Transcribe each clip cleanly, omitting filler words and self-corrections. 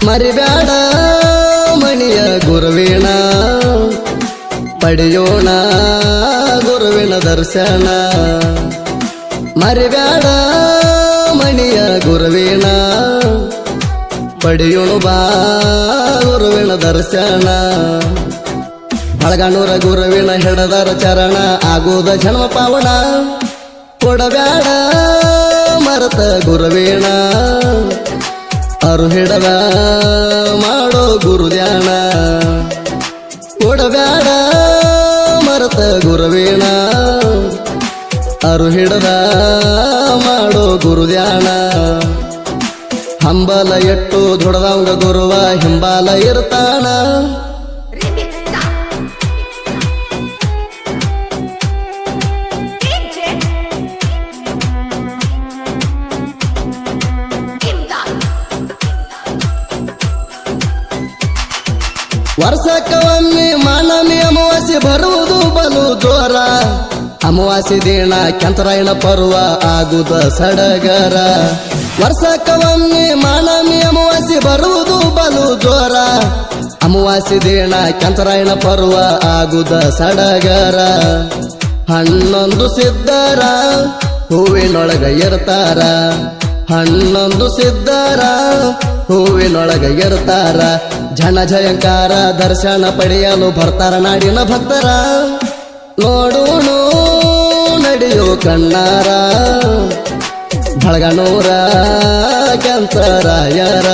ಮರಿಬ್ಯಾಡ ಮಣಿಯ ಗುರುವಿನ ಪಡೆಯೋಣ ಗುರುವಿನ ದರ್ಶನ ಮರಿಬ್ಯಾಡ ಮಣಿಯ ಗುರುವಿನ ಪಡೆಯೋಣ ಬಾ ಗುರುವಿನ ದರ್ಶನ ಬಳಗನೂರ ಗುರುವಿನ ಹಿಡದರ ಚರಣ ಆಗುವುದ ಜನ್ಮ ಪಾವನ ಕೊಡಬ್ಯಾಡ ಮರತ ಗುರುವಿನ ಅರು ಹಿಡದ ಮಾಡೋ ಗುರುಧ್ಯಾನ ಕೊಡಬ್ಯಾಡ ಮರತ ಗುರುವಿನ ಅರು ಹಿಡದ ಮಾಡೋ ಗುರುಧ್ಯಾನ ಹಂಬಲ ಎಟ್ಟು ದುಡದವಂಗ ಗುರುವ ಹಿಂಬಾಲ ಇರ್ತಾನ ವರ್ಷಕ್ಕೊಮ್ಮೆ ಮಾನಮಿ ಅಮಾವಾಸ್ಯೆ ಬರುವುದು ಬಲು ಜೋರ ಅಮಾವಾಸ್ಯೆ ದಿನ ಕೆಂಚರಾಯಣ ಪರ್ವ ಆಗುದ ಸಡಗರ ವರ್ಷಕ್ಕೊಮ್ಮೆ ಮಾನಮಿ ಅಮಾವಾಸ್ಯೆ ಬರುವುದು ಬಲು ಜೋರ ಅಮಾವಾಸ್ಯೆ ದಿನ ಕೆಂಚರಾಯಣ ಪರ್ವ ಆಗುದ ಸಡಗರ ಹನ್ನೊಂದು ಸಿದ್ಧರ ಹೂವಿನೊಳಗ ಇರ್ತಾರ ಹನ್ನೊಂದು ಸಿದ್ಧರ ಹೂವಿನೊಳಗ ಇರ್ತಾರ ಜನ ಜಯಂಕಾರ ದರ್ಶನ ಪಡೆಯಲು ಬರ್ತಾರ ನಾಡಿನ ಭಕ್ತರ ನೋಡೋಣು ನಡೆಯೋ ಕಣ್ಣಾರ ಬಳಗನೂರ ಕೆಂಚರಾಯರ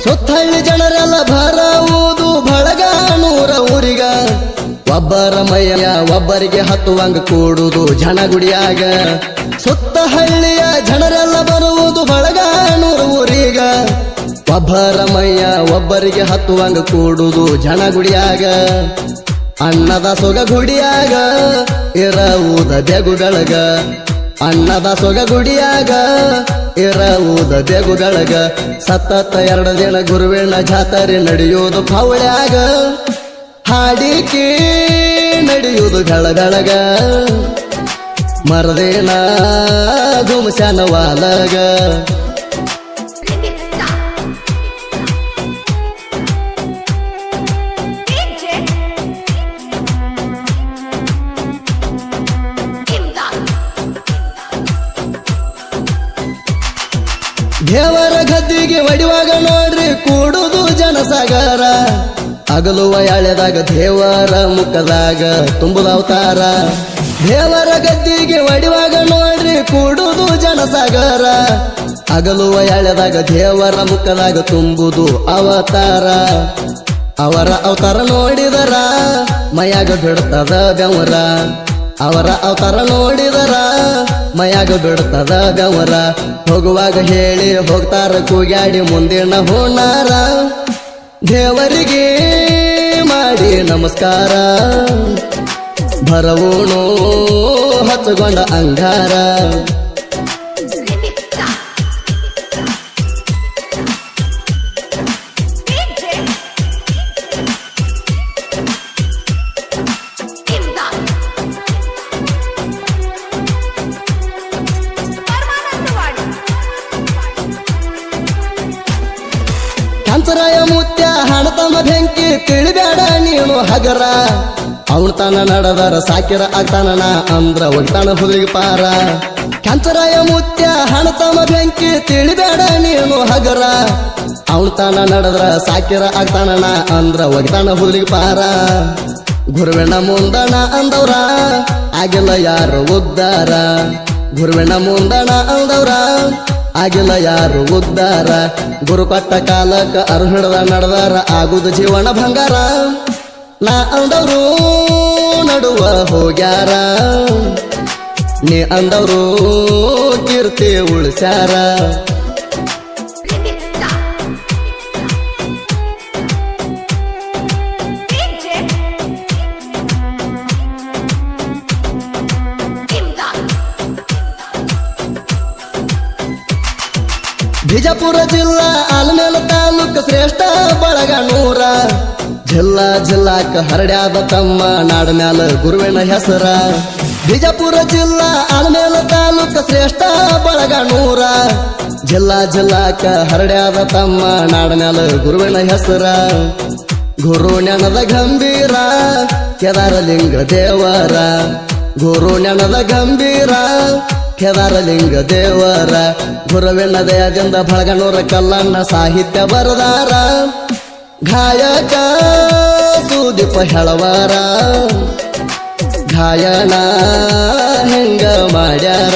ಸುತ್ತಹಳ್ಳಿ ಜನರೆಲ್ಲ ಬರವುದು ಬಳಗನೂರ ಊರಿಗ ಒಬ್ಬರ ಮೈಯ ಒಬ್ಬರಿಗೆ ಹತ್ತುವಂಗ ಕೂಡುವುದು ಜನಗುಡಿಯಾಗ ಸುತ್ತ ಹಳ್ಳಿಯ ಜನರೆಲ್ಲ ಬರುವುದು ಬಳಗನೂರ ಊರಿಗ ಒಬ್ಬರ ಮೈಯ ಒಬ್ಬರಿಗೆ ಹತ್ತುವಂಗ ಕೂಡುವುದು ಜನಗುಡಿಯಾಗ ಅನ್ನದ ಸೊಗ ಗುಡಿಯಾಗ ಇರವುದ ಬೆಗುಗಳಗ ಅನ್ನದ ಸೊಗ ಗುಡಿಯಾಗ ಇರವುದ ಬೆಗುಗಳಗ ಸತತ 2 ದಿನ ಗುರುವಿನ ಜಾತ್ರೆ ನಡೆಯುವುದು ಪವಳ್ಯಾಗ ಹಾಡಿಕೆ ನಡೆಯುವುದು ಗಳಗಳಗ ಮರದೇನ ಗುಮಸನ ವಾಲಗ ದೇವರ ಗದ್ದಿಗೆ ಒಡಿವಾಗ ನೋಡ್ರಿ ಕೂಡುದು ಜನಸಾಗರ ಅಗಲುವ ಎಳೆದಾಗ ದೇವರ ಮುಖದಾಗ ತುಂಬುದ ಅವತಾರ ದೇವರ ಗದ್ದಿಗೆ ಒಡಿವಾಗ ನೋಡ್ರಿ ಕೂಡುದು ಜನಸಾಗರ ಅಗಲುವ ಎಳೆದಾಗ ದೇವರ ಮುಖದಾಗ ತುಂಬುದು ಅವತಾರ ಅವರ ಅವತಾರ ನೋಡಿದರ ಮೈಯಾಗ ಬಿಡ್ತದ ಬೆವರ ಅವರ ಅವತಾರ ನೋಡಿದರ ಮೈಯಾಗ ಬಿಡ್ತದ ಬೆವರ ಹೋಗುವಾಗ ಹೇಳಿ ಹೋಗ್ತಾರ ಕೂಗ್ಯಾಡಿ ಮುಂದಿನ ಹೋನಾರ ದೇವರಿಗೆ ಮಾಡಿ ನಮಸ್ಕಾರ ಬರವೂಣು ಹಚ್ಚಗೊಂಡ ಅಂಗಾರ ಕೆಂಚರಾಯ ಮುತ್ಯ ಹಣತಮ್ಮ ಬೆಂಕಿ ತಿಳಿಬೇಡ ನೀನು ಹಗರ ಅವನ ತನ ನಡೆದರ ಸಾಕಿರ ಆಗ್ತಾನ ಅಂದ್ರ ಒಗ್ತಾನ ಹುಲಿಗೆ ಪಾರ ಕೆಂಚರಾಯ ಮುತ್ಯ ಹಣತಮ್ಮ ಬೆಂಕಿ ತಿಳಿಬೇಡ ನೀನು ಹಗರ ಅವನ ತನ ನಡೆದ್ರ ಸಾಕಿರ ಆಗ್ತಾನ ಅಂದ್ರ ಒಗ್ತಾನ ಹುಲಿಗೆ ಪಾರ ಗುರುವಿನ ಮುಂದಣ ಅಂದವ್ರ ಆಗಿಲ್ಲ ಯಾರು ಉದ್ದಾರ ಗುರುವಿನ ಮುಂದಣ ಅಂದವ್ರ ಆಗಿಲ್ಲ ಯಾರು ಉದ್ದಾರ ಗುರು ಕೊಟ್ಟ ಕಾಲಕ್ಕ ಅರ್ಹಿಡದ ನಡೆದಾರ ಆಗುದು ಜೀವನ ಭಂಗಾರ ನಾ ಅಂದವರು ನಡುವ ಹೋಗ್ಯಾರ ನೀ ಅಂದವರು ಕೀರ್ತಿ ಉಳಿಸ್ಯಾರ ಬಿಜಾಪುರ ಜಿಲ್ಲಾ ಆಲ್ಮೇಲ ತಾಲೂಕು ಶ್ರೇಷ್ಠ ಬಳಗನೂರ ಜಿಲ್ಲಾ ಜಿಲ್ಲಾಕ ಹರಡ್ಯಾದ ತಮ್ಮ ನಾಡ ಮ್ಯಾಲ ಗುರುವಿನ ಹೆಸರ ಬಿಜಾಪುರ ಜಿಲ್ಲಾ ಆಲ್ಮೇಲ ತಾಲೂಕು ಶ್ರೇಷ್ಠ ಬಳಗನೂರ ಜಿಲ್ಲಾ ಜಿಲ್ಲಾಕ ಹರಡ್ಯಾದ ತಮ್ಮ ನಾಡ ಮ್ಯಾಲ ಗುರುವಿನ ಹೆಸರ ಗುರು ನೆನದ ಗಂಭೀರ ಕೇದಾರಲಿಂಗ ದೇವರ ಗುರು ನೆನದ ಗಂಭೀರ ಕೇದಾರಲಿಂಗ ದೇವರ ಗುರುವಿನ ದಯದಿಂದ ಬಳಗನೂರ ಕಲ್ಲಣ್ಣ ಸಾಹಿತ್ಯ ಬರದಾರ ಗಾಯಕ ಸುದೀಪ ಹೆಳವರ ಗಾಯನ ಹೆಂಗ ಮಾಡ್ಯಾರ